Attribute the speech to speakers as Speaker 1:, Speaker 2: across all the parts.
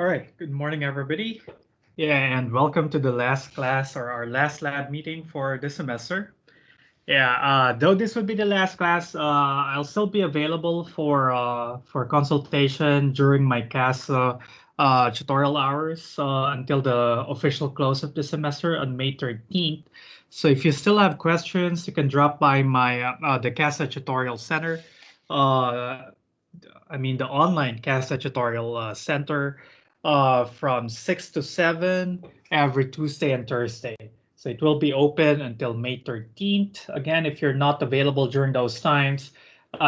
Speaker 1: All right, good morning, everybody. Yeah, and welcome to the last class or our last lab meeting for this semester. Yeah, though this would be the last class, I'll still be available for consultation during my CAS tutorial hours until the official close of the semester on May 13th. So if you still have questions, you can drop by my the CASA Tutorial Center. Uh, the online CASA Tutorial Center from 6 to 7 every Tuesday and Thursday. So it will be open until May 13th. Again, if you're not available during those times,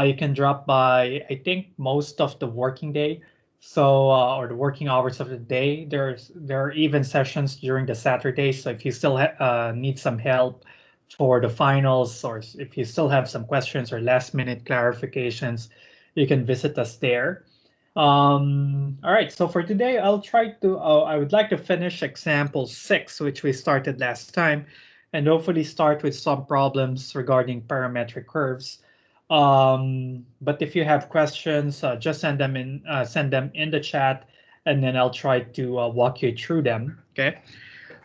Speaker 1: you can drop by, I think, most of the working day. So, or the working hours of the day. There are even sessions during the Saturday. So if you still need some help for the finals, or if you still have some questions or last minute clarifications, you can visit us there. All right, so for today, I would like to finish example 6, which we started last time, and hopefully start with some problems regarding parametric curves. But if you have questions, just send them in the chat, and then I'll try to walk you through them, okay?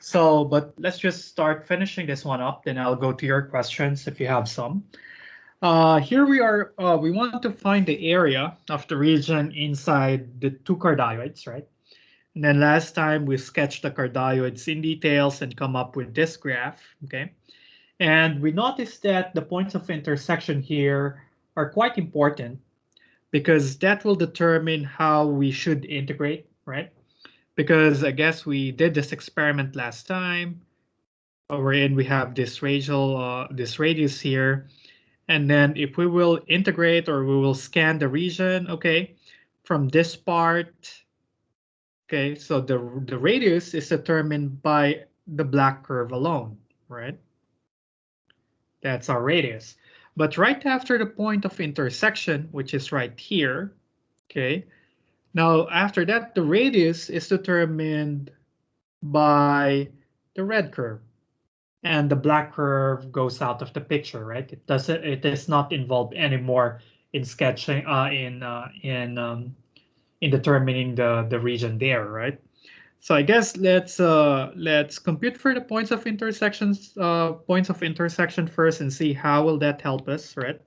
Speaker 1: So, but let's just start finishing this one up, then I'll go to your questions if you have some. Here we are, we want to find the area of the region inside the two cardioids, right? And then last time we sketched the cardioids in details and come up with this graph, okay? And we noticed that the points of intersection here are quite important because that will determine how we should integrate, right? Because I guess we did this experiment last time, wherein we have this radius here. And then if we will integrate or we will scan the region, okay, from this part, okay, so the radius is determined by the black curve alone, right? That's our radius. But right after the point of intersection, which is right here, okay, now after that, the radius is determined by the red curve. And the black curve goes out of the picture, right? It is not involved anymore in sketching, in determining the region there, right? So I guess let's compute for the points of intersection first and see how will that help us, right?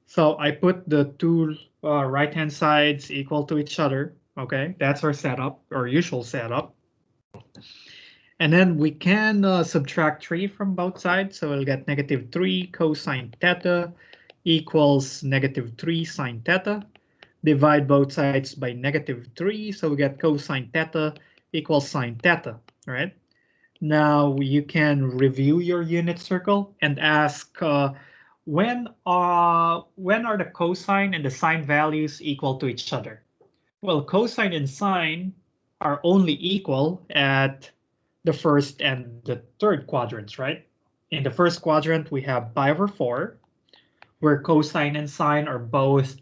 Speaker 1: So I put the two right-hand sides equal to each other. Okay, that's our setup, our usual setup. And then we can subtract 3 from both sides. So we'll get -3 cosine theta equals -3 sine theta. Divide both sides by -3. So we get cosine theta equals sine theta, right? Now you can review your unit circle and ask when are the cosine and the sine values equal to each other? Well, cosine and sine are only equal at the first and the third quadrants, right? In the first quadrant, we have pi over 4, where cosine and sine are both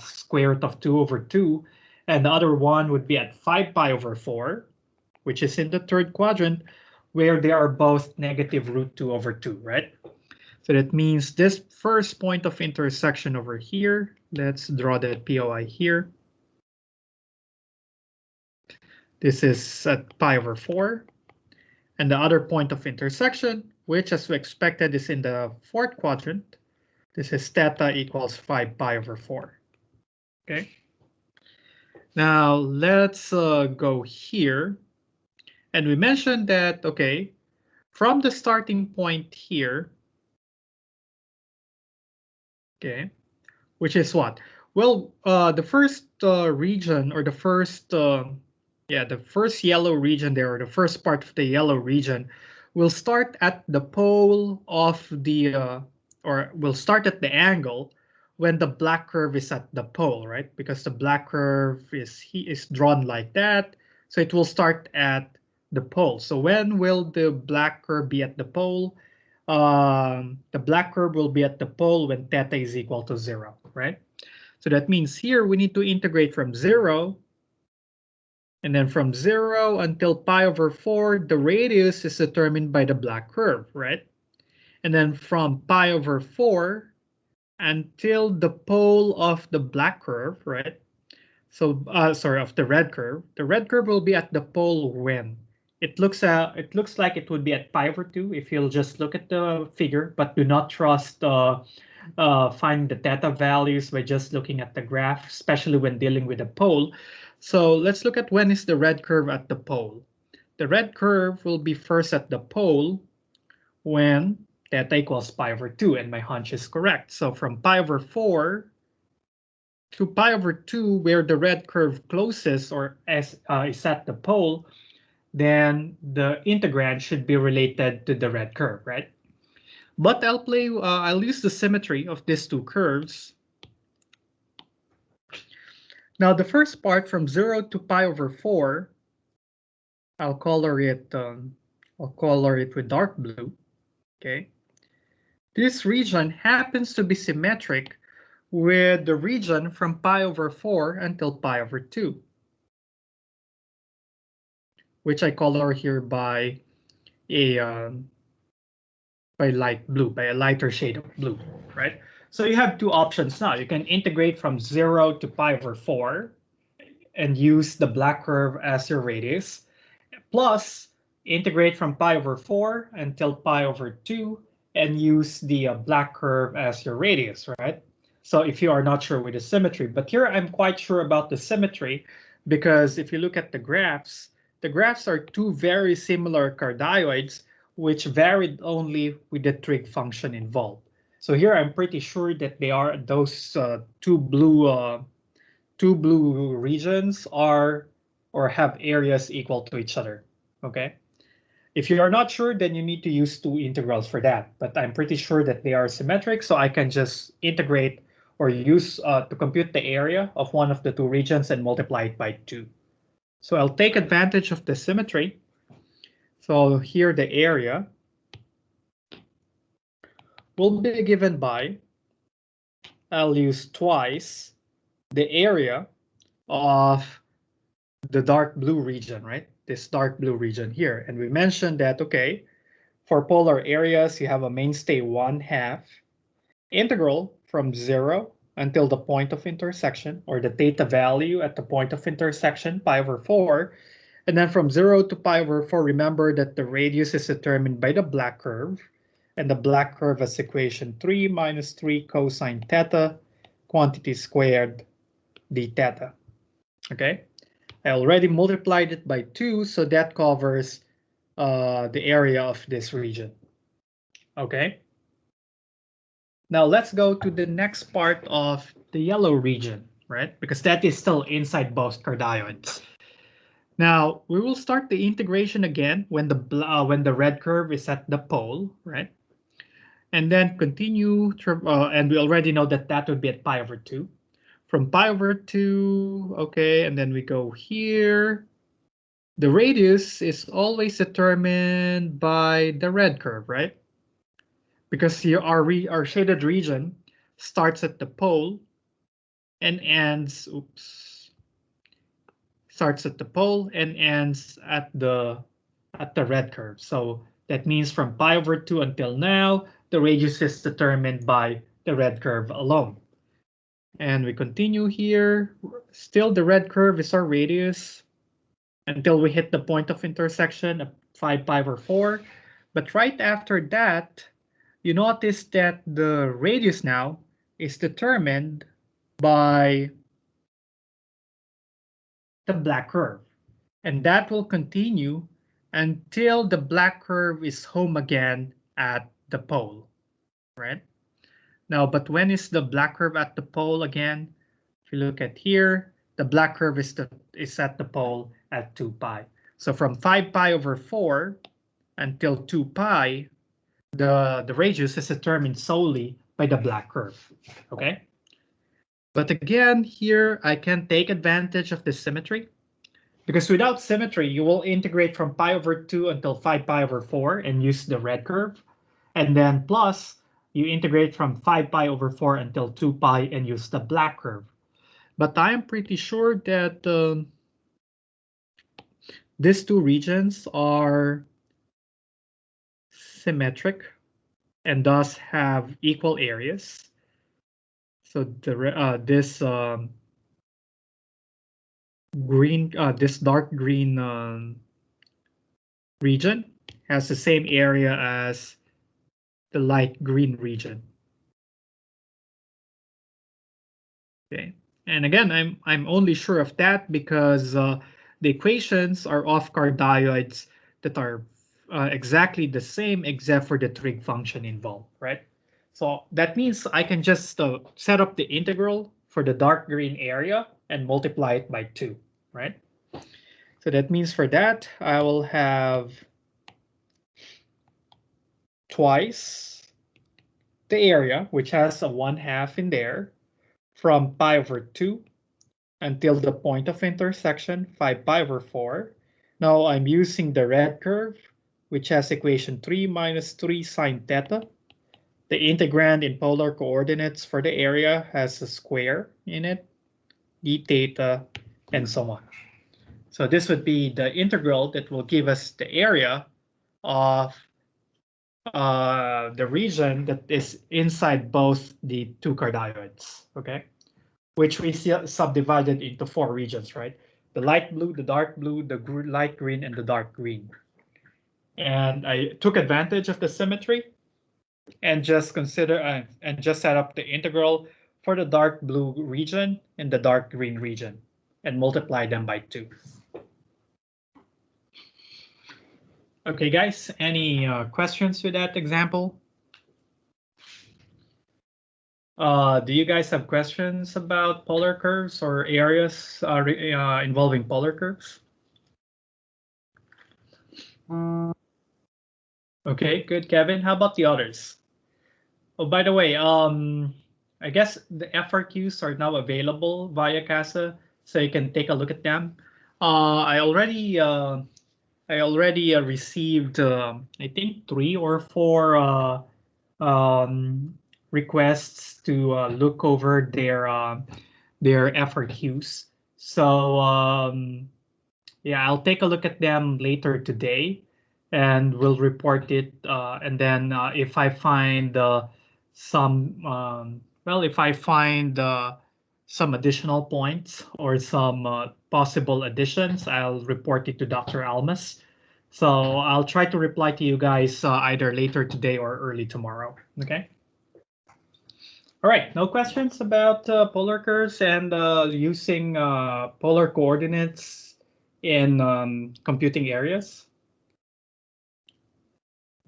Speaker 1: square root of 2 over 2. And the other one would be at 5 pi over 4, which is in the third quadrant, where they are both negative root 2 over 2, right? So that means this first point of intersection over here, let's draw that POI here. This is at pi over 4. And the other point of intersection, which as we expected is in the fourth quadrant, this is theta equals 5 pi over 4. Okay. Now let's go here. And we mentioned that, okay, from the starting point here, okay, which is what? Well, the first region or the first yellow region there, or the first part of the yellow region, will start at the pole of the, or will start at the angle when the black curve is at the pole, right? Because the black curve is drawn like that, so it will start at the pole. So when will the black curve be at the pole? The black curve will be at the pole when theta is equal to 0, right? So that means here we need to integrate from 0. And then from 0 until pi over 4, the radius is determined by the black curve, right? And then from pi over 4 until the pole of the black curve, right? So sorry, of the red curve. The red curve will be at the pole when it looks like it would be at pi over 2 if you'll just look at the figure, but do not trust find the theta values by just looking at the graph, especially when dealing with a pole. So let's look at when is the red curve at the pole. The red curve will be first at the pole when theta equals pi over 2, and my hunch is correct. So from pi over 4 to pi over 2, where the red curve closes or is at the pole, then the integrand should be related to the red curve, right? But I'll use the symmetry of these two curves. Now the first part from 0 to pi over 4, I'll color it with dark blue. Okay. This region happens to be symmetric with the region from pi over 4 until pi over 2, which I color here by a light blue, by a lighter shade of blue, right? So you have two options now. You can integrate from 0 to pi over 4 and use the black curve as your radius, plus integrate from pi over 4 until pi over 2 and use the black curve as your radius, right? So if you are not sure with the symmetry, but here I'm quite sure about the symmetry, because if you look at the graphs are two very similar cardioids which varied only with the trig function involved. So here I'm pretty sure that they are those two blue regions are or have areas equal to each other. Okay. If you are not sure, then you need to use two integrals for that. But I'm pretty sure that they are symmetric, so I can just integrate or use to compute the area of one of the two regions and multiply it by 2. So I'll take advantage of the symmetry. So here the area will be given by, I'll use twice the area of the dark blue region, right? This dark blue region here. And we mentioned that, okay, for polar areas, you have a mainstay 1/2 integral from 0 until the point of intersection, or the theta value at the point of intersection, pi over 4. And then from 0 to pi over 4, remember that the radius is determined by the black curve. And the black curve is equation 3 minus 3 cosine theta, quantity squared d theta. Okay, I already multiplied it by 2, so that covers the area of this region. Okay. Now let's go to the next part of the yellow region, right? Because that is still inside both cardioids. Now we will start the integration again when the red curve is at the pole, right? And then continue, and we already know that that would be at pi over 2. From pi over 2, okay, and then we go here. The radius is always determined by the red curve, right? Because here our shaded region starts at the pole and ends, starts at the pole and ends at the red curve. So that means from pi over 2 until now, the radius is determined by the red curve alone. And we continue here. Still the red curve is our radius until we hit the point of intersection of 5 pi over 4. But right after that, you notice that the radius now is determined by the black curve. And that will continue until the black curve is home again at the pole, right? Now, but when is the black curve at the pole again? If you look at here, the black curve is at the pole at 2 pi. So from 5 pi over 4 until 2 pi, the radius is determined solely by the black curve, okay? But again, here I can take advantage of the symmetry, because without symmetry, you will integrate from pi over 2 until 5 pi over 4 and use the red curve. And then plus, you integrate from 5 pi over 4 until 2 pi and use the black curve. But I am pretty sure that these two regions are symmetric and thus have equal areas. So green, this dark green region has the same area as the light green region. Okay, and again, I'm only sure of that because the equations are of cardioids that are exactly the same except for the trig function involved, right? So that means I can just set up the integral for the dark green area and multiply it by 2, right? So that means for that, I will have twice the area, which has a 1/2 in there, from pi over 2 until the point of intersection, 5 pi over 4. Now I'm using the red curve, which has equation 3 minus 3 sine theta. The integrand in polar coordinates for the area has a square in it, d theta, and so on. So this would be the integral that will give us the area of the region that is inside both the two cardioids, okay? Which we subdivided into 4 regions, right? The light blue, the dark blue, the light green, and the dark green. And I took advantage of the symmetry and just set up the integral for the dark blue region and the dark green region and multiply them by 2. Okay, guys, any questions with that example? Do you guys have questions about polar curves or areas involving polar curves? Okay, good, Kevin. How about the others? Oh, by the way, I guess the FRQs are now available via CASA, so you can take a look at them. I already received, I think 3 or 4 requests to look over their FRQs. So yeah, I'll take a look at them later today, and we'll report it. And then if I find some additional points or some possible additions, I'll report it to Dr. Almas. So I'll try to reply to you guys either later today or early tomorrow. Okay. All right. No questions about polar curves and using polar coordinates in computing areas?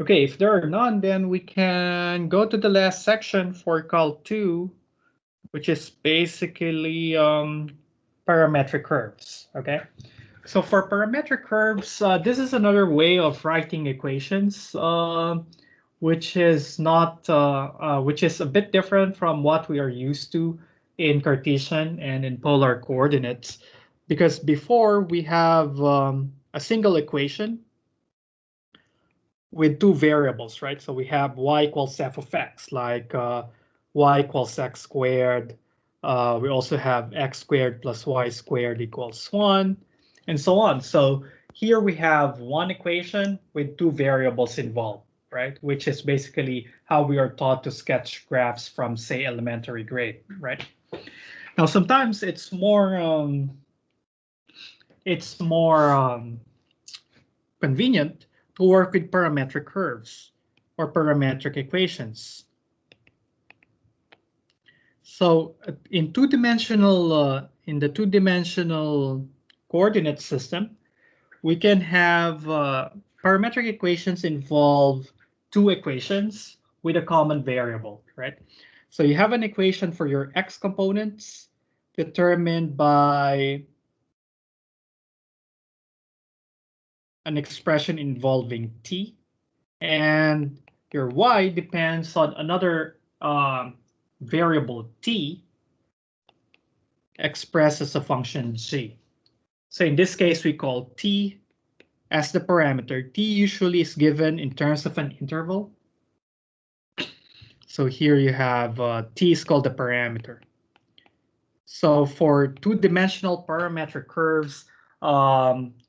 Speaker 1: Okay, if there are none, then we can go to the last section for Cal 2, which is basically parametric curves. Okay, so for parametric curves, this is another way of writing equations, which is a bit different from what we are used to in Cartesian and in polar coordinates, because before we have a single equation with 2 variables, right? So we have y equals f of x, like y equals x squared. We also have x squared plus y squared equals 1, and so on. So here we have one equation with 2 variables involved, right? Which is basically how we are taught to sketch graphs from, say, elementary grade, right? Now, sometimes it's more convenient to work with parametric curves or parametric equations. So in the two-dimensional coordinate system, we can have parametric equations involve 2 equations with a common variable, right? So you have an equation for your x components determined by an expression involving t, and your y depends on another variable t expressed as a function g. So in this case, we call t as the parameter. T usually is given in terms of an interval. So here you have t is called the parameter. So for two-dimensional parametric curves,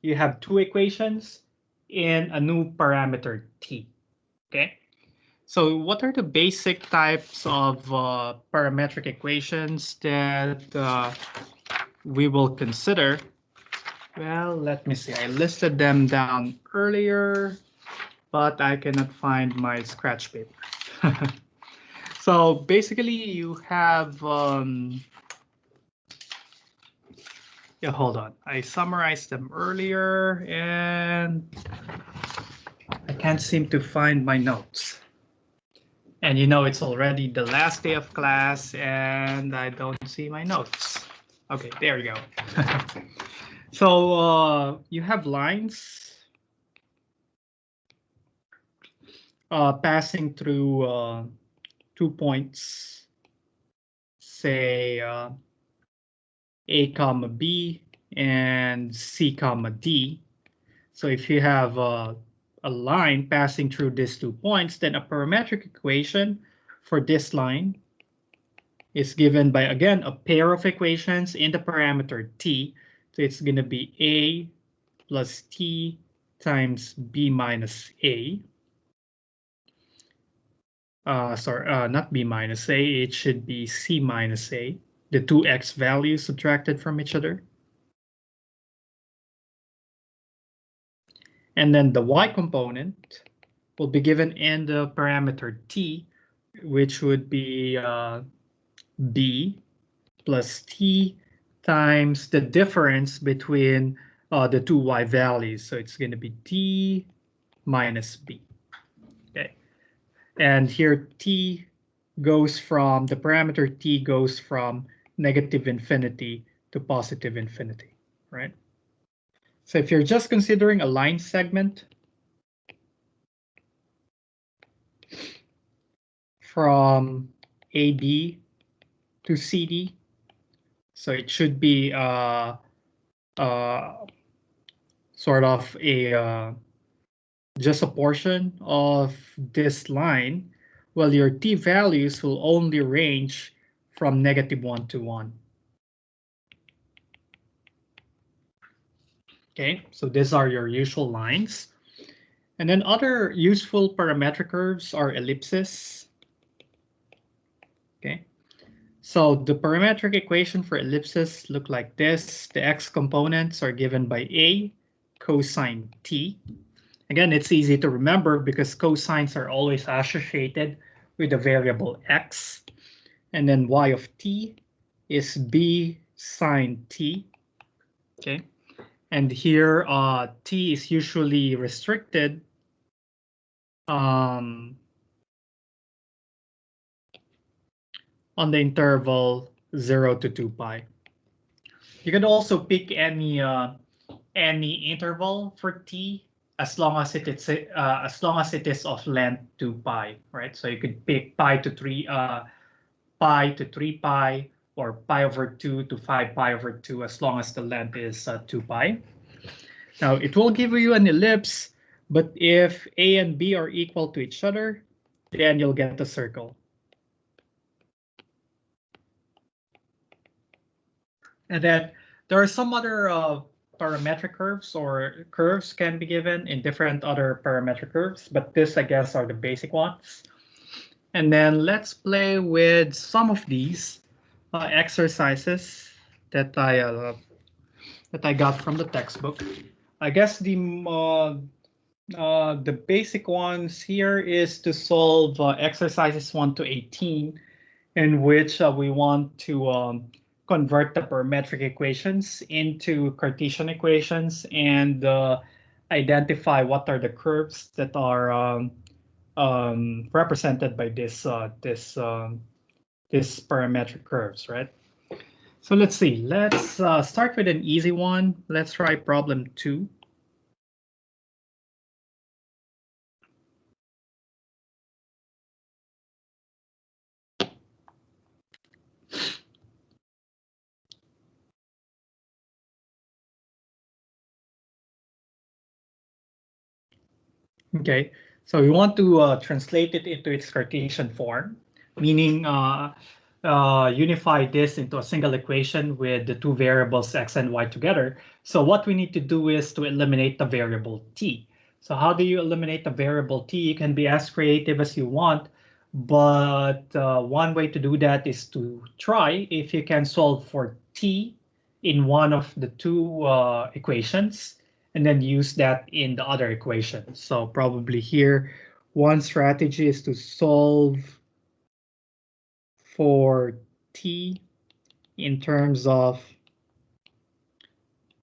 Speaker 1: you have 2 equations in a new parameter t. Okay. So what are the basic types of parametric equations that we will consider Well, let me see. I listed them down earlier, but I cannot find my scratch paper. So basically you have, yeah, hold on. I summarized them earlier and I can't seem to find my notes. And you know, it's already the last day of class and I don't see my notes. Okay, there you go. So you have lines passing through 2 points, say A comma B and C comma D. So if you have a line passing through these 2 points, then a parametric equation for this line is given by, again, a pair of equations in the parameter t. So it's going to be A plus t times B minus A. Not B minus A, it should be C minus A. The two x values subtracted from each other. And then the y component will be given in the parameter t, which would be b plus t times the difference between the two y values. So it's going to be t minus b. Okay. And here t goes from, the parameter t goes from negative infinity to positive infinity, right? So if you're just considering a line segment from AB to CD, so it should be sort of a just a portion of this line. Well, your t values will only range from -1 to 1. Okay, so these are your usual lines. And then other useful parametric curves are ellipses. Okay, so the parametric equation for ellipses look like this. The x components are given by A cosine t. Again, it's easy to remember because cosines are always associated with the variable x. And then y of t is b sine t. Okay, and here t is usually restricted on the interval 0 to 2 pi. You can also pick any interval for t as long as it is of length 2 pi, right? So you could pick pi to 3 pi or pi over 2 to 5 pi over 2 as long as the length is 2 pi. Now it will give you an ellipse, but if a and b are equal to each other, then you'll get a circle. And then there are some other parametric curves or curves can be given in different other parametric curves, but this, I guess, are the basic ones. And then let's play with some of these exercises that I got from the textbook. I guess the basic ones here is to solve exercises 1 to 18, in which we want to convert the parametric equations into Cartesian equations and identify what are the curves that are represented by this parametric curves, right? So let's see. Let's start with an easy one. Let's try problem 2. Okay, so we want to translate it into its Cartesian form, meaning unify this into a single equation with the two variables x and y together. So what we need to do is to eliminate the variable t. So how do you eliminate the variable t? You can be as creative as you want, but one way to do that is to try if you can solve for t in one of the two equations and then use that in the other equation. So probably here, one strategy is to solve for t in terms of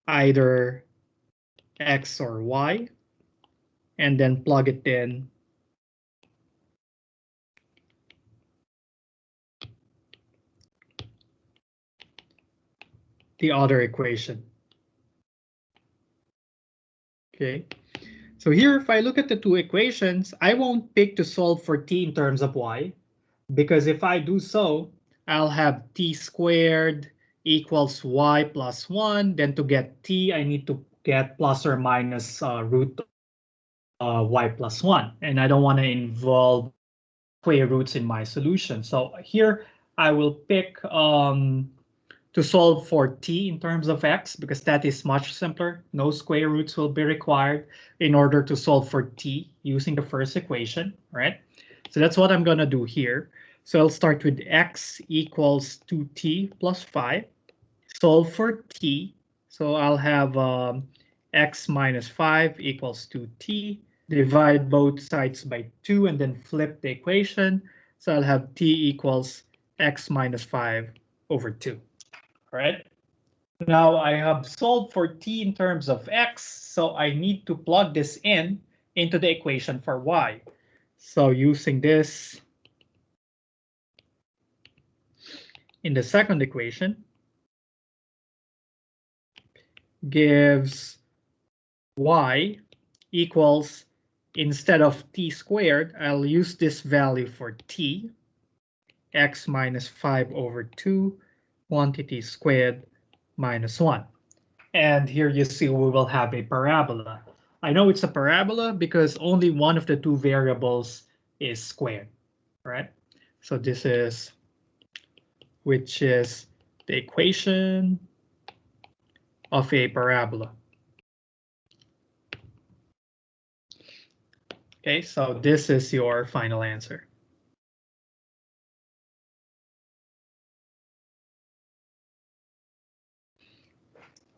Speaker 1: either x or y, and then plug it in the other equation. Okay, so here, if I look at the two equations, I won't pick to solve for t in terms of y, because if I do so, I'll have t squared equals y plus 1. Then to get t, I need to get plus or minus root y plus 1. And I don't want to involve square roots in my solution. So here, I will pick to solve for t in terms of x, because that is much simpler. No square roots will be required in order to solve for t using the first equation, right? So that's what I'm going to do here. So I'll start with x equals 2t plus 5. Solve for t. So I'll have x minus 5 equals 2t. Divide both sides by 2 and then flip the equation. So I'll have t equals x minus 5 over 2. All right. Now I have solved for t in terms of x, so I need to plug this in into the equation for y. So using this in the second equation gives y equals, instead of t squared, I'll use this value for t, x minus 5 over 2 quantity squared minus 1. And here you see we will have a parabola. I know it's a parabola because only one of the two variables is squared, right? So this is, which is the equation of a parabola. Okay, so this is your final answer.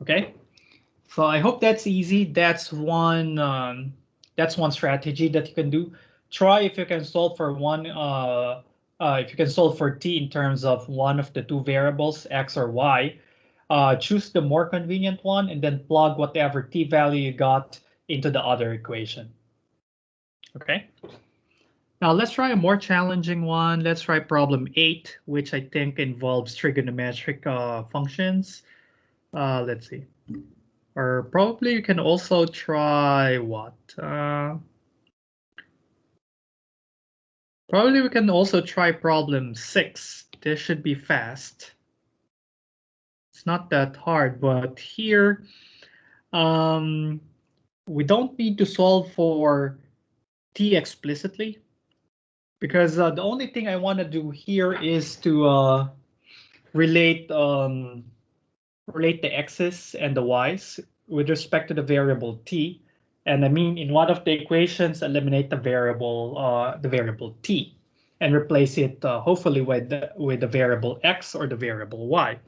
Speaker 1: Okay, so I hope that's easy. That's one strategy that you can do. Try if you can solve for if you can solve for t in terms of one of the two variables, x or y. Choose the more convenient one and then plug whatever t value you got into the other equation. Okay. Now let's try a more challenging one. Let's try problem 8, which I think involves trigonometric functions. Let's see. Or probably you can also try what? Probably we can also try problem 6. This should be fast. It's not that hard, but here we don't need to solve for t explicitly, because the only thing I want to do here is to relate the x's and the y's with respect to the variable t. And I mean, in one of the equations, eliminate the variable t and replace it hopefully with the variable x or the variable y.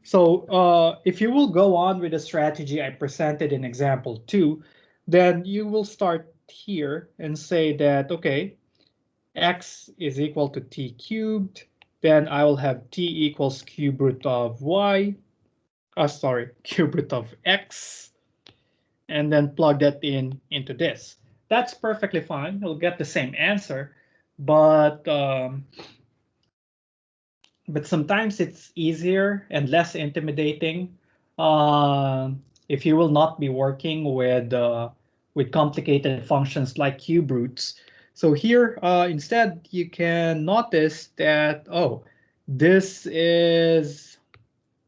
Speaker 1: So if you will go on with the strategy I presented in example 2, then you will start here and say that, okay, x is equal to t cubed. Then I will have t equals cube root of y. Cube root of x. And then plug that into this. That's perfectly fine. You'll get the same answer, but sometimes it's easier and less intimidating if you will not be working with complicated functions like cube roots. So here, instead, you can notice that, oh, this is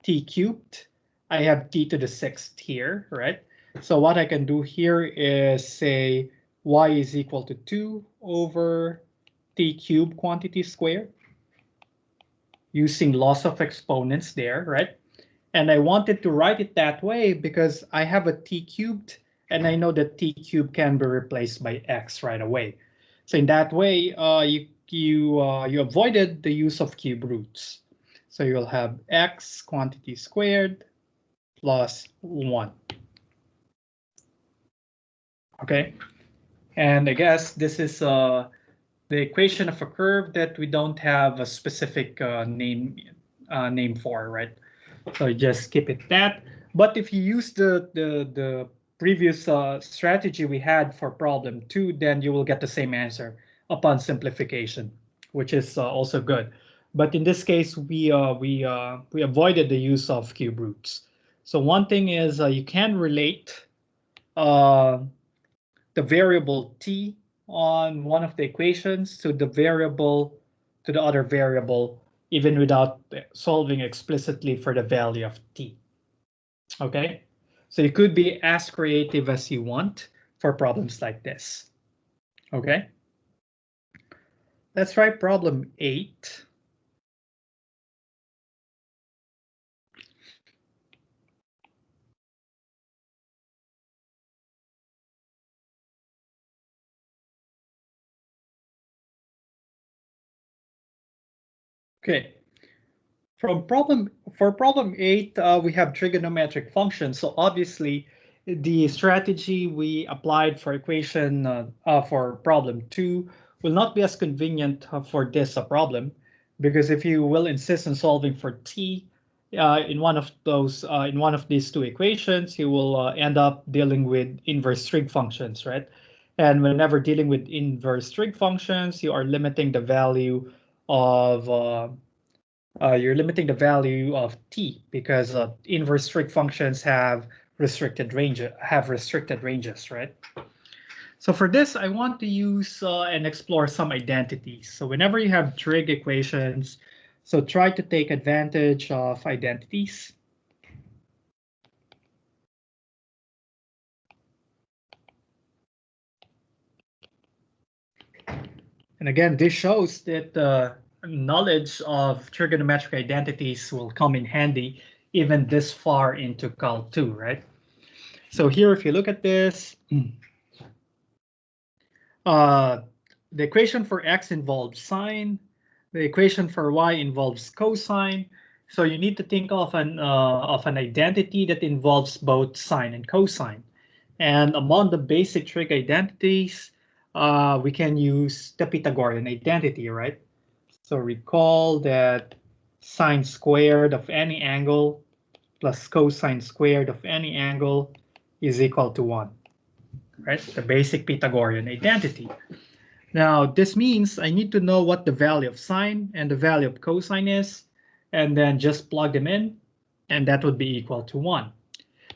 Speaker 1: t cubed. I have t to the 6th here, right? So what I can do here is say y is equal to 2 over t cubed quantity squared, using loss of exponents there, right? And I wanted to write it that way because I have a t cubed, and I know that t cubed can be replaced by x right away. So in that way, you avoided the use of cube roots. So you'll have x quantity squared plus 1. Okay, and I guess this is the equation of a curve that we don't have a specific name for, right? So just keep it that. But if you use the previous strategy we had for problem 2, then you will get the same answer upon simplification, which is also good. But in this case, we avoided the use of cube roots. So one thing is you can relate the variable t on one of the equations to the other variable, even without solving explicitly for the value of t. Okay, so you could be as creative as you want for problems like this. Okay, let's try problem 8. Okay, for problem 8, we have trigonometric functions. So obviously, the strategy we applied for for problem 2 will not be as convenient for this problem, because if you will insist on solving for t in one of these two equations, you will end up dealing with inverse trig functions, right? And whenever dealing with inverse trig functions, you are limiting the value of t, because inverse trig functions have restricted ranges, right? So for this, I want to use and explore some identities. So whenever you have trig equations, so try to take advantage of identities. And again, this shows that knowledge of trigonometric identities will come in handy even this far into Cal 2, right? So here, if you look at this, the equation for x involves sine. The equation for y involves cosine. So you need to think of an identity that involves both sine and cosine. And among the basic trig identities, we can use the Pythagorean identity, right? So recall that sine squared of any angle plus cosine squared of any angle is equal to 1, right? The basic Pythagorean identity. Now, this means I need to know what the value of sine and the value of cosine is, and then just plug them in, and that would be equal to 1.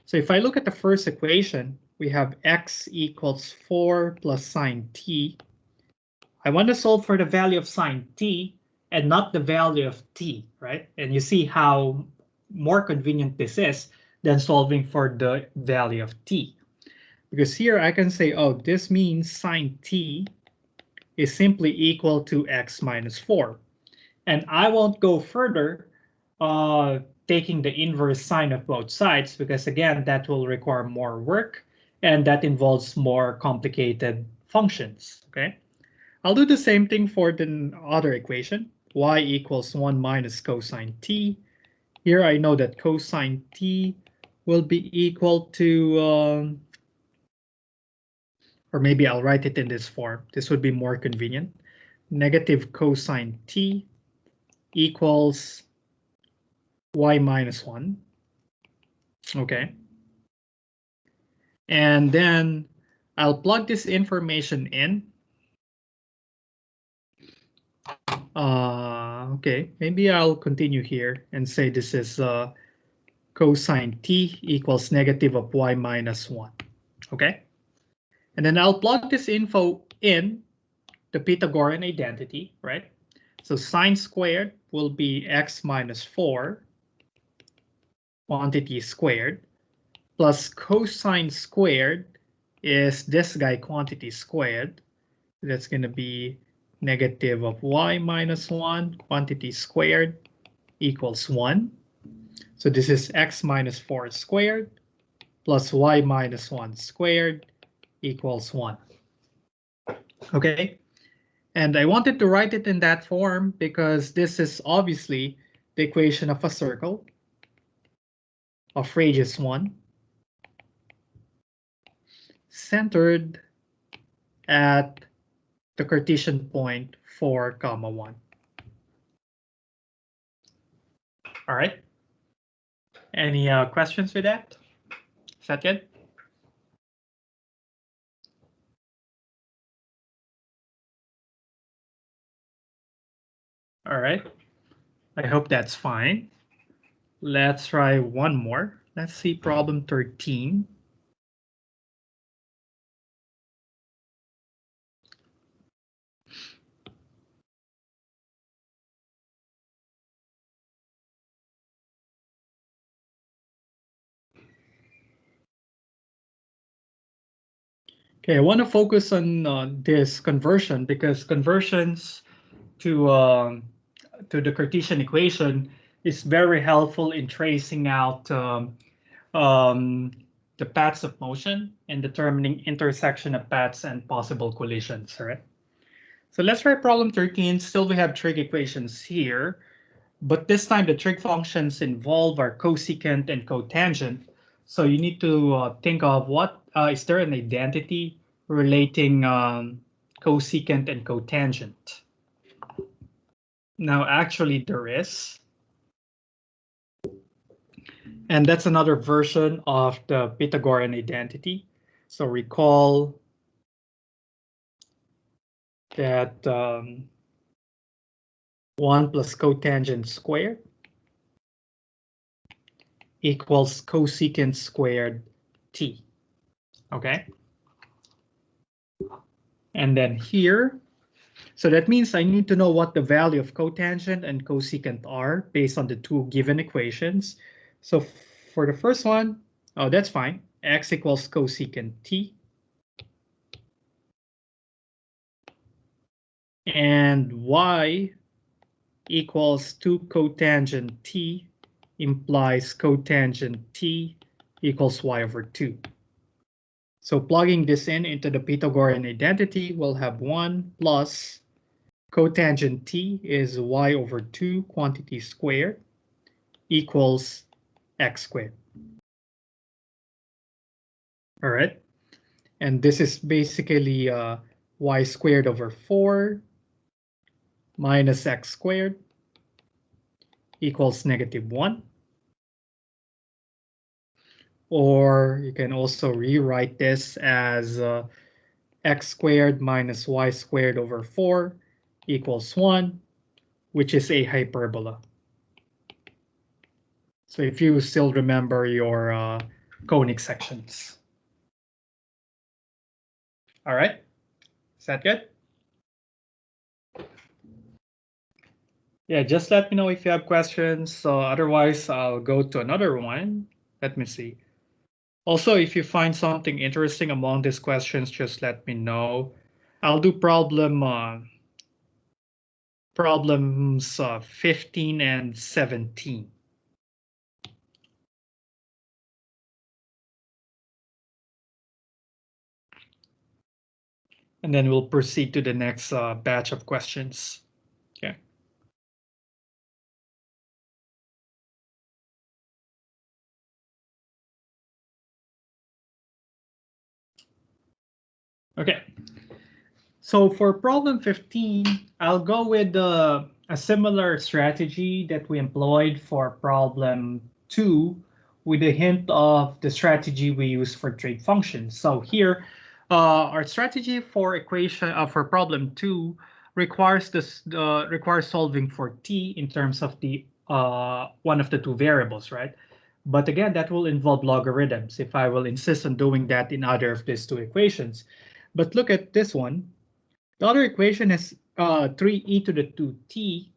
Speaker 1: So if I look at the first equation, we have x equals 4 plus sine t. I want to solve for the value of sine t and not the value of t, right? And you see how more convenient this is than solving for the value of t. Because here I can say, oh, this means sine t is simply equal to x minus 4. And I won't go further taking the inverse sine of both sides, because again, that will require more work and that involves more complicated functions, okay? I'll do the same thing for the other equation, y equals 1 minus cosine t. Here I know that cosine t will be equal to, or maybe I'll write it in this form. This would be more convenient. Negative cosine t equals y minus 1. Okay. And then I'll plug this information in. Okay, maybe I'll continue here and say this is cosine t equals negative of y minus 1. Okay. And then I'll plug this info in the Pythagorean identity, right? So sine squared will be x minus 4 quantity squared plus cosine squared is this guy quantity squared. That's going to be negative of y minus 1 quantity squared equals 1. So this is x minus 4 squared plus y minus 1 squared equals 1. Okay. And I wanted to write it in that form because this is obviously the equation of a circle of radius 1 centered at the Cartesian point 4, 1. All right. Any questions with that? Is that good? All right. I hope that's fine. Let's try one more. Let's see problem 13. Okay, I want to focus on this conversion because conversions to the Cartesian equation is very helpful in tracing out um, the paths of motion and determining intersection of paths and possible collisions. All right. So let's try problem 13. Still, we have trig equations here, but this time the trig functions involve our cosecant and cotangent. So you need to think of what is there an identity relating cosecant and cotangent? Now, actually, there is. And that's another version of the Pythagorean identity. So recall that 1 plus cotangent squared equals cosecant squared t. Okay. And then here, so that means I need to know what the value of cotangent and cosecant are based on the two given equations. So for the first one, oh, that's fine. X equals cosecant t. And y equals 2 cotangent t implies cotangent t equals y over 2. So plugging this in into the Pythagorean identity, we'll have 1 plus cotangent t is y over 2 quantity squared equals x squared. All right. And this is basically y squared over 4 minus x squared equals -1. Or you can also rewrite this as x squared minus y squared over 4 equals 1, which is a hyperbola. So if you still remember your conic sections. All right, is that good? Yeah, just let me know if you have questions. So otherwise, I'll go to another one. Let me see. Also, if you find something interesting among these questions, just let me know. I'll do problems 15 and 17. And then we'll proceed to the next batch of questions. Okay. Okay. So for problem 15, I'll go with a similar strategy that we employed for problem 2 with a hint of the strategy we use for trig functions. So here, our strategy for equation for problem 2 requires solving for t in terms of the one of the two variables, right? But again, that will involve logarithms if I will insist on doing that in either of these two equations. But look at this one. The other equation is 3e to the 2t,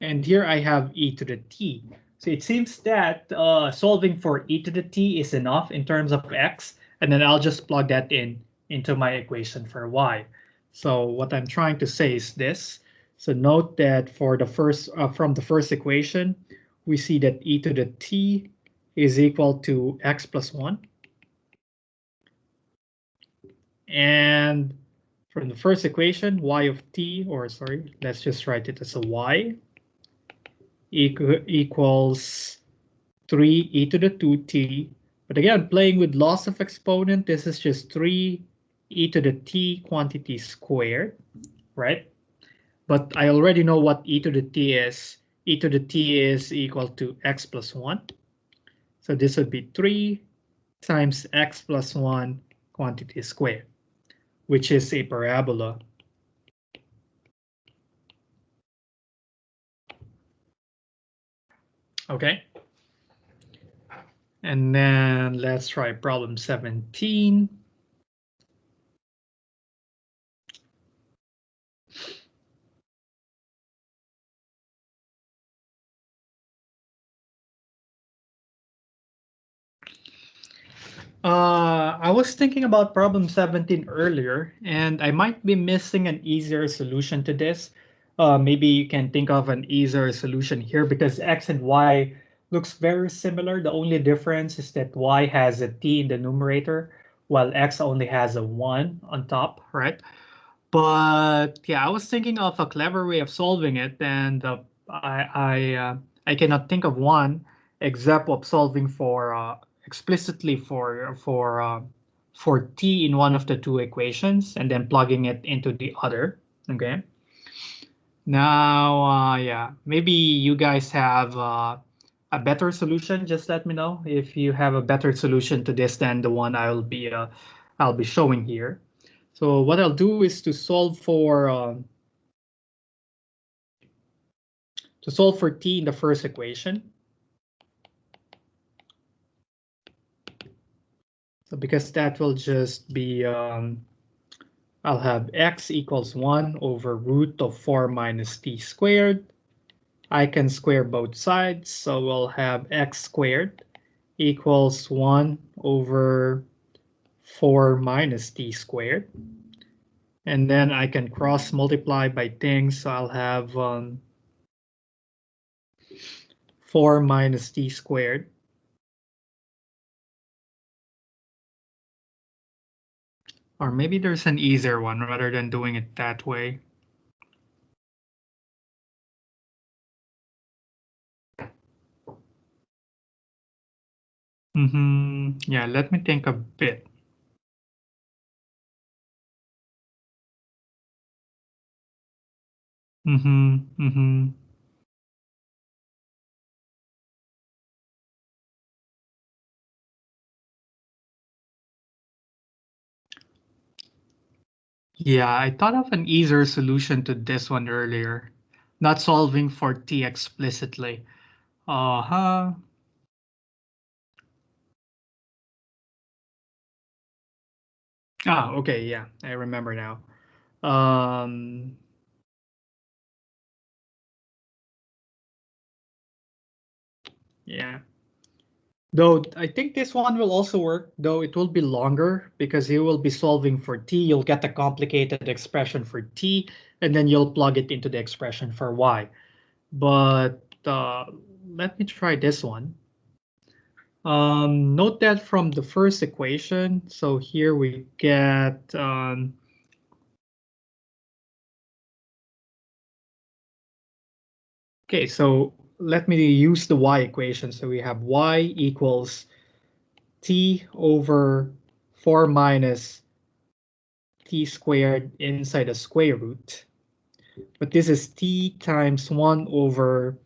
Speaker 1: and here I have e to the t. So it seems that solving for e to the t is enough in terms of x, and then I'll just plug that into my equation for y. So what I'm trying to say is this. So note that for the first from the first equation, we see that e to the t is equal to x plus 1. And from the first equation, y of t, or sorry, let's just write it as a y, equals 3e to the 2t. But again, playing with loss of exponent, this is just 3e to the t quantity squared, right? But I already know what e to the t is. E to the t is equal to x plus 1. So this would be 3 times x plus 1 quantity squared, which is a parabola. Okay. And then let's try problem 17. I was thinking about problem 17 earlier, and I might be missing an easier solution to this. Maybe you can think of an easier solution here because x and y looks very similar. The only difference is that y has a t in the numerator, while x only has a 1 on top, right? But yeah, I was thinking of a clever way of solving it, and I cannot think of one except of solving for explicitly for t in one of the two equations and then plugging it into the other. Okay. Now, yeah, maybe you guys have a better solution. Just let me know if you have a better solution to this than the one I'll be showing here. So what I'll do is to solve for t in the first equation. So because that will just be I'll have x equals 1 over root of 4 minus t squared. I can square both sides, so we'll have x squared equals 1 over 4 minus t squared. And then I can cross multiply by things, so I'll have 4 minus t squared. Or maybe there's an easier one rather than doing it that way. Yeah, let me think a bit. Yeah, I thought of an easier solution to this one earlier. Not solving for t explicitly. Uh-huh. Ah, okay, yeah, I remember now. Yeah. Though I think this one will also work, though it will be longer because you will be solving for t. You'll get a complicated expression for t, and then you'll plug it into the expression for y. But let me try this one. Note that from the first equation, so here we get okay, so let me use the y equation. So we have y equals t over 4 minus t squared inside a square root. But this is t times 1 over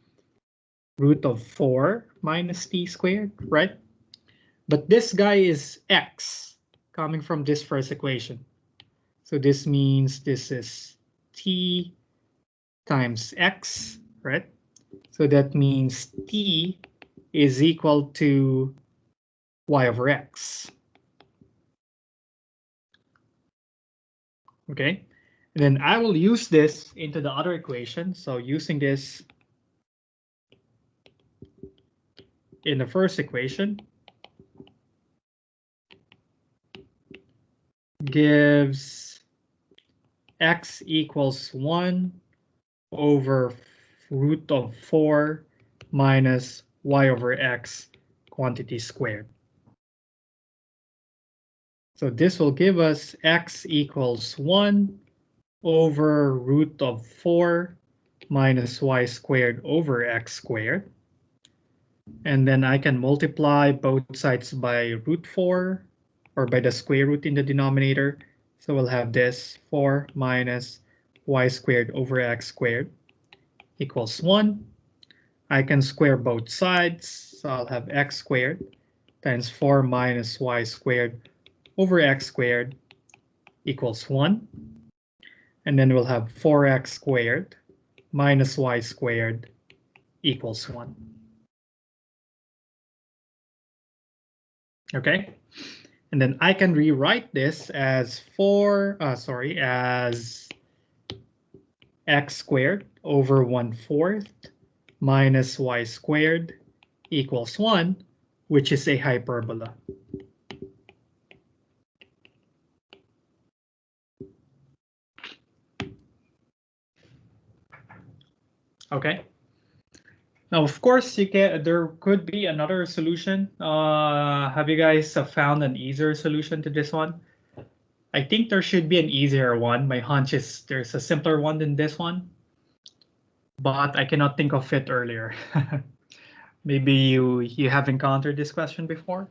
Speaker 1: root of 4 minus t squared, right? But this guy is x coming from this first equation. So this means this is t times x, right? So that means t is equal to y over x. Okay, and then I will use this into the other equation. So using this in the first equation gives x equals 1 over root of 4 minus y over x quantity squared. So this will give us x equals 1 over root of 4 minus y squared over x squared. And then I can multiply both sides by √4 or by the square root in the denominator. So we'll have this 4 minus y squared over x squared equals 1. I can square both sides. So I'll have x squared times 4 minus y squared over x squared equals 1. And then we'll have 4x squared minus y squared equals 1. Okay, and then I can rewrite this as as x squared over 1/4 minus y squared equals 1, which is a hyperbola. Okay. Now, of course, there could be another solution. Have you guys found an easier solution to this one? I think there should be an easier one. My hunch is there's a simpler one than this one, but I cannot think of it earlier. Maybe you have encountered this question before?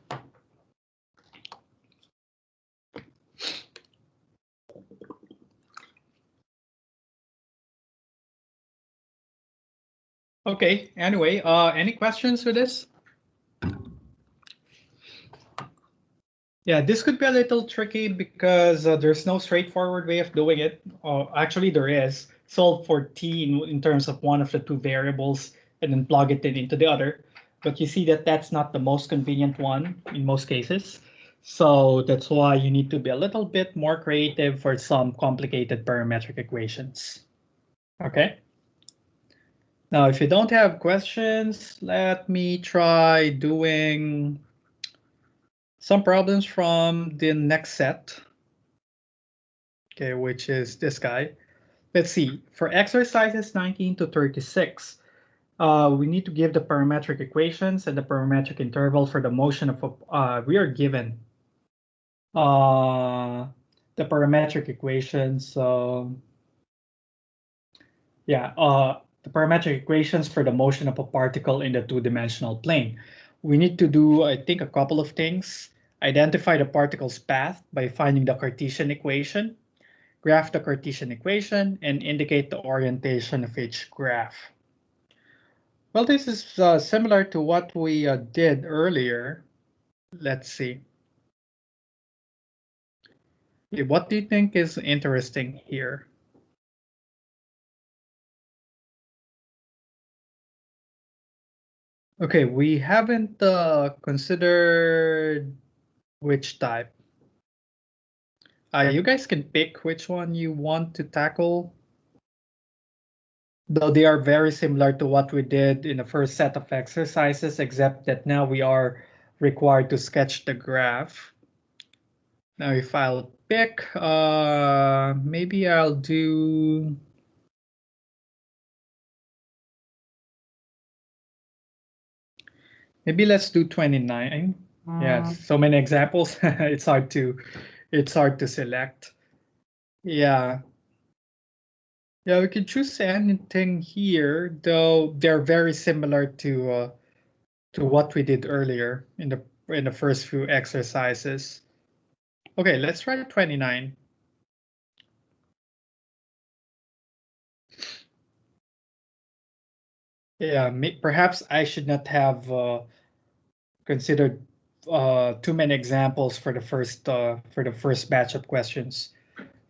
Speaker 1: Okay, anyway, any questions with this? Yeah, this could be a little tricky because there's no straightforward way of doing it. Actually, there is. Solve for t in terms of one of the two variables and then plug it into the other. But you see that that's not the most convenient one in most cases. So that's why you need to be a little bit more creative for some complicated parametric equations. Okay. Now, if you don't have questions, let me try doing some problems from the next set. Okay, which is this guy. Let's see, for exercises 19 to 36, we need to give the parametric equations and the parametric interval for the motion of we are given the parametric equations. So yeah, the parametric equations for the motion of a particle in the two-dimensional plane. We need to do, I think, a couple of things. Identify the particle's path by finding the Cartesian equation, graph the Cartesian equation, and indicate the orientation of each graph. Well, this is similar to what we did earlier. Let's see. What do you think is interesting here? Okay, we haven't considered which type. You guys can pick which one you want to tackle. Though they are very similar to what we did in the first set of exercises, except that now we are required to sketch the graph. Now if I'll pick, maybe I'll do... Maybe let's do 29. Yes, so many examples. It's hard to select. Yeah. Yeah, we can choose anything here, though they're very similar to what we did earlier in the first few exercises. Okay, let's try 29. Yeah, perhaps I should not have considered too many examples for the first batch of questions,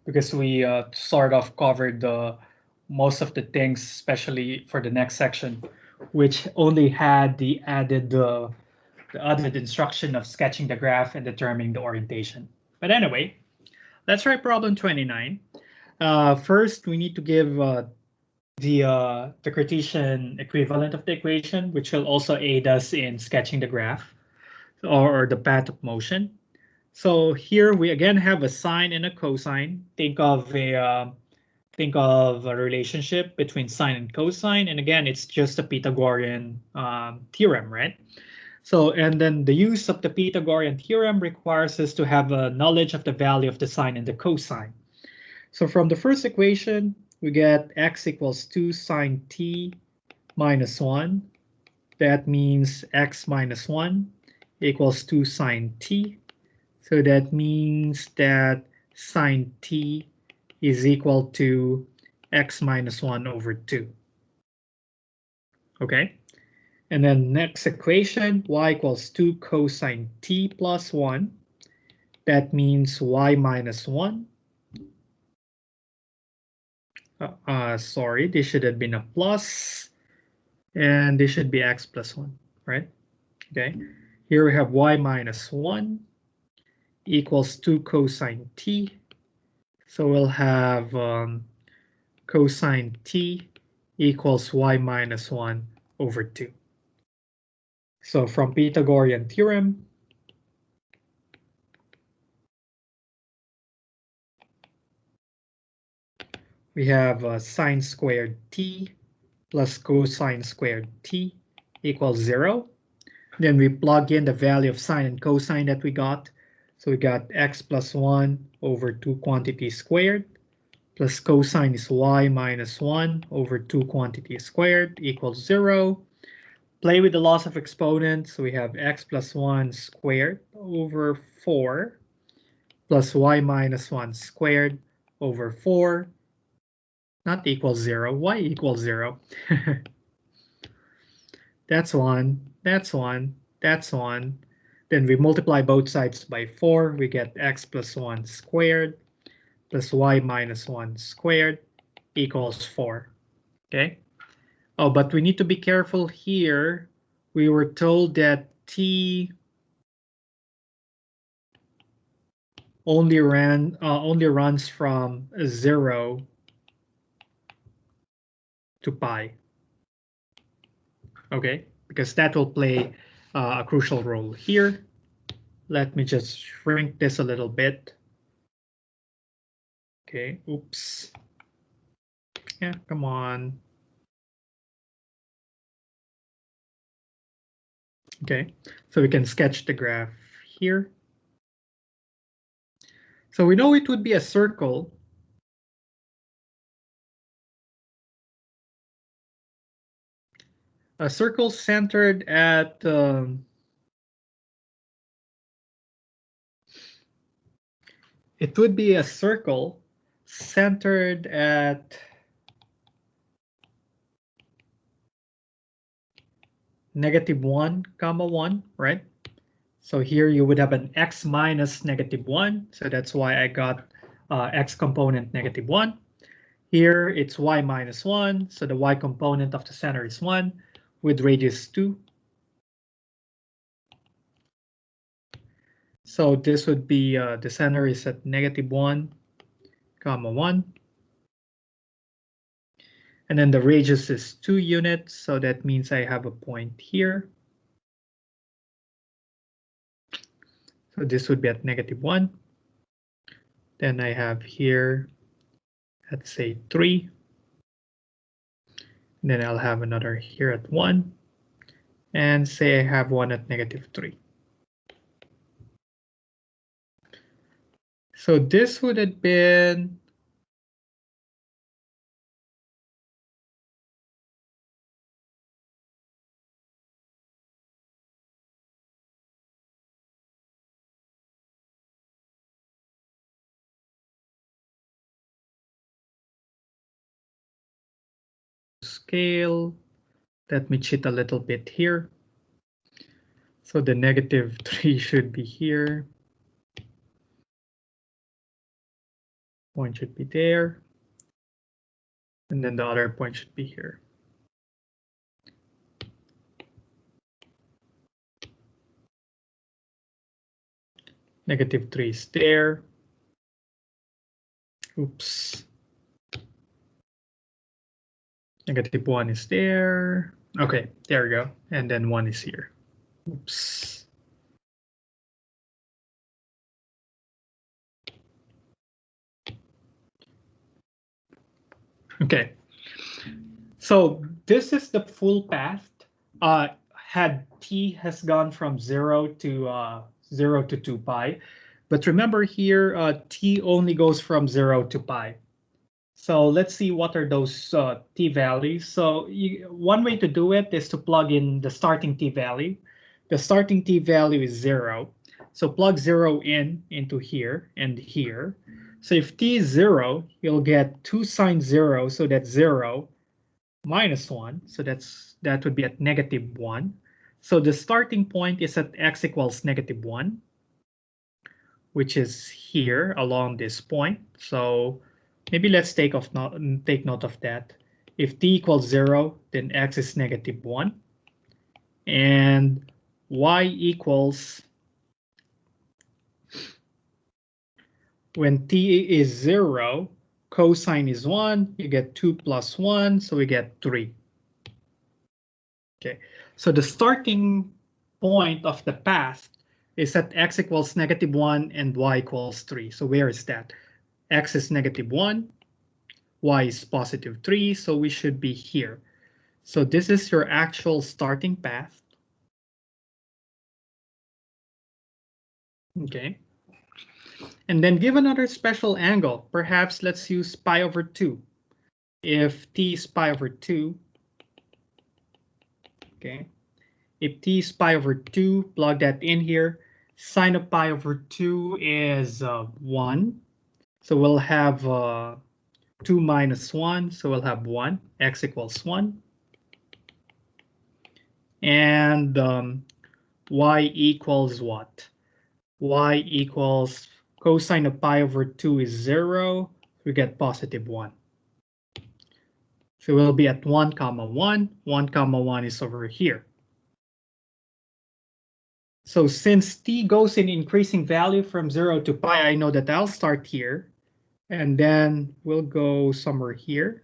Speaker 1: because we sort of covered most of the things, especially for the next section, which only had the added instruction of sketching the graph and determining the orientation. But anyway, let's try problem 29. First, we need to give the Cartesian equivalent of the equation, which will also aid us in sketching the graph or the path of motion. So here we again have a sine and a cosine. Think of a relationship between sine and cosine, and again, it's just a Pythagorean theorem, right? So, and then the use of the Pythagorean theorem requires us to have a knowledge of the value of the sine and the cosine. So from the first equation, we get x equals 2 sine t minus 1 that means x minus 1 equals 2 sine t. So that means that sine t is equal to x minus 1 over 2. Okay, and then next equation, y equals 2 cosine t plus 1. That means y minus 1. Sorry, this should have been a plus, and this should be x plus 1, right? Okay, here we have y minus 1 equals 2 cosine t. So we'll have cosine t equals y minus 1 over 2. So from Pythagorean theorem, we have sine squared t plus cosine squared t equals 0. Then we plug in the value of sine and cosine that we got. So we got x plus 1 over 2 quantity squared plus cosine is y minus 1 over 2 quantity squared equals 0. Play with the loss of exponents. So we have x plus 1 squared over 4 plus y minus 1 squared over 4 not equals 0. Y equals 0. That's 1. That's 1. That's 1. Then we multiply both sides by 4. We get x plus 1 squared plus y minus 1 squared equals 4. Okay. Oh, but we need to be careful here. We were told that t only runs from 0 to pi. Okay, because that will play a crucial role here. Let me just shrink this a little bit. Okay, oops. Yeah, come on. Okay, so we can sketch the graph here. So we know it would be a circle. A circle centered at it would be a circle centered at -1, 1, right? So here you would have an x minus -1. So that's why I got x component -1. Here it's y minus 1. So the y component of the center is 1 with radius 2. So this would be the center is at -1, 1. And then the radius is 2 units. So that means I have a point here. So this would be at -1. Then I have here, let's say 3. And then I'll have another here at 1. And say I have one at -3. So this would have been scale. Let me cheat a little bit here. So the -3 should be here. Point should be there. And then the other point should be here. -3 is there. Oops. -1 is there. Okay, there we go. And then 1 is here. Oops. Okay. So this is the full path. Had t has gone from 0 to 2 pi. But remember here, t only goes from 0 to pi. So let's see what are those t values. So one way to do it is to plug in the starting t value. The starting t value is 0. So plug 0 into here and here. So if t is 0, you'll get 2 sine 0, so that's 0 minus 1. So that would be at negative 1. So the starting point is at x equals negative 1, which is here along this point. So maybe let's take note of that. If t equals 0, then x is negative 1. And y equals, when t is 0, cosine is 1, you get 2 plus 1, so we get 3. Okay, so the starting point of the path is at x equals negative 1 and y equals 3. So where is that? X is negative 1, y is positive 3, so we should be here. So this is your actual starting path. Okay. And then give another special angle. Perhaps let's use pi over 2. If t is pi over 2, okay. If t is pi over 2, plug that in here. Sine of pi over 2 is 1. So we'll have 2 minus 1, so we'll have 1, x equals 1. And y equals what? Y equals cosine of pi over 2 is 0. We get positive 1. So we'll be at 1 comma 1. 1 comma 1 is over here. So since t goes in increasing value from 0 to pi, I know that I'll start here. And then we'll go somewhere here.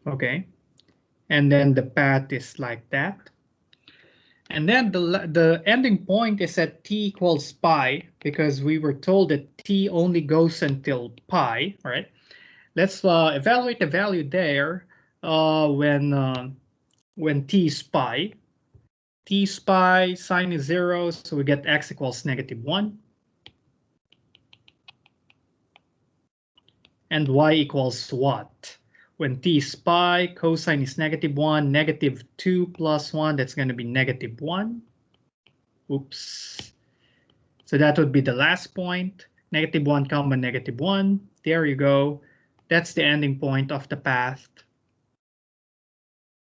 Speaker 1: Okay. And then the path is like that. And then the ending point is at t equals pi, because we were told that t only goes until pi, right? Let's evaluate the value there when t is pi. T is pi, sine is 0, so we get x equals negative 1. And y equals what? When t is pi, cosine is negative 1, negative 2 plus 1, that's going to be negative 1. Oops. So that would be the last point. Negative 1 comma negative 1. There you go. That's the ending point of the path.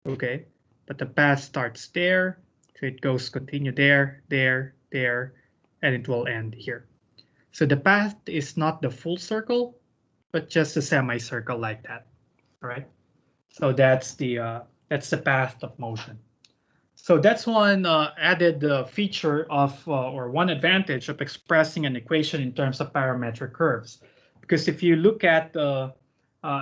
Speaker 1: Okay, but the path starts there. So it goes continue there, there, there, and it will end here. So the path is not the full circle, but just a semicircle like that. All right. So that's the path of motion. So that's one added feature of, or one advantage of expressing an equation in terms of parametric curves. Because if you look at a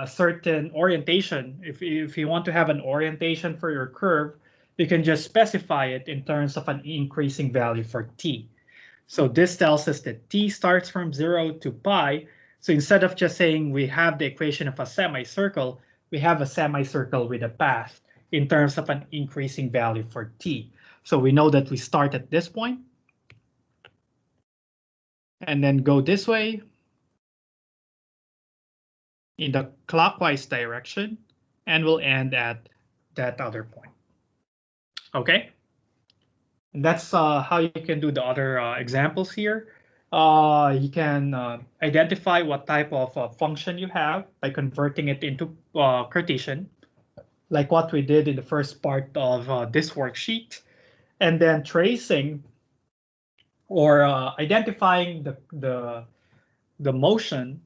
Speaker 1: certain orientation, if you want to have an orientation for your curve, you can just specify it in terms of an increasing value for t. So this tells us that t starts from 0 to pi. So instead of just saying we have the equation of a semicircle, we have a semicircle with a path in terms of an increasing value for t. So we know that we start at this point and then go this way in the clockwise direction, and we'll end at that other point. Okay, and that's how you can do the other examples here. You can identify what type of function you have by converting it into Cartesian, like what we did in the first part of this worksheet, and then tracing or identifying the motion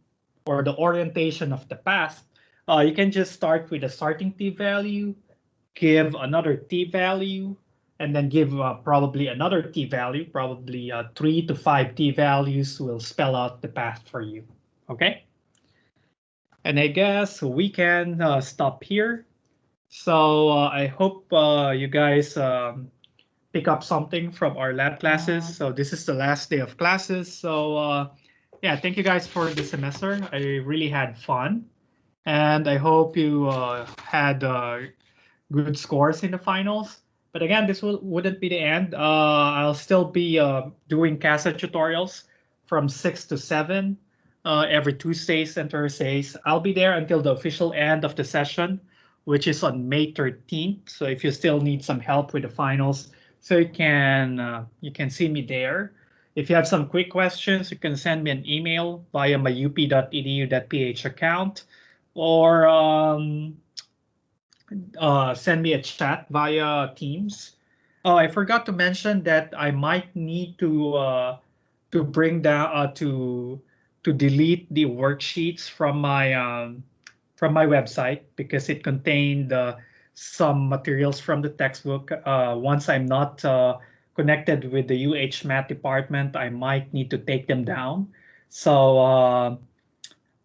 Speaker 1: or the orientation of the path. You can just start with a starting t value, give another t value, and then give probably another t value, probably 3 to 5 t values will spell out the path for you. Okay. And I guess we can stop here. So I hope you guys pick up something from our lab classes. So this is the last day of classes. So yeah, thank you guys for the semester. I really had fun. And I hope you had good scores in the finals. But again, this wouldn't be the end. I'll still be doing CASA tutorials from 6 to 7 every Tuesdays and Thursdays. I'll be there until the official end of the session, which is on May 13th. So if you still need some help with the finals, so you can see me there. If you have some quick questions, you can send me an email via my up.edu.ph account, or send me a chat via Teams. Oh, I forgot to mention that I might need to bring down to delete the worksheets from my website because it contained some materials from the textbook. Once I'm not connected with the UH Math department, I might need to take them down. So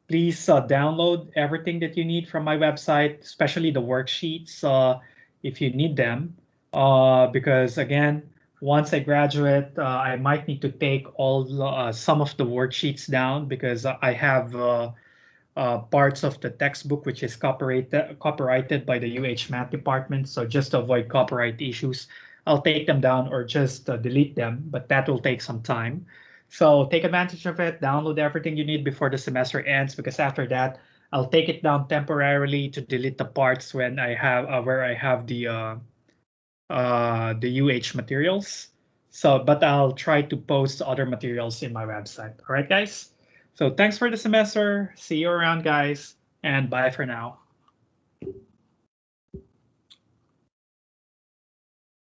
Speaker 1: please download everything that you need from my website, especially the worksheets if you need them. Because again, once I graduate, I might need to take some of the worksheets down because I have parts of the textbook which is copyrighted by the UH Math department. So just to avoid copyright issues, I'll take them down or just delete them, but that will take some time. So take advantage of it, download everything you need before the semester ends, because after that, I'll take it down temporarily to delete the parts when I have where I have the UH materials. So, but I'll try to post other materials in my website. All right, guys. So thanks for the semester. See you around, guys, and bye for now.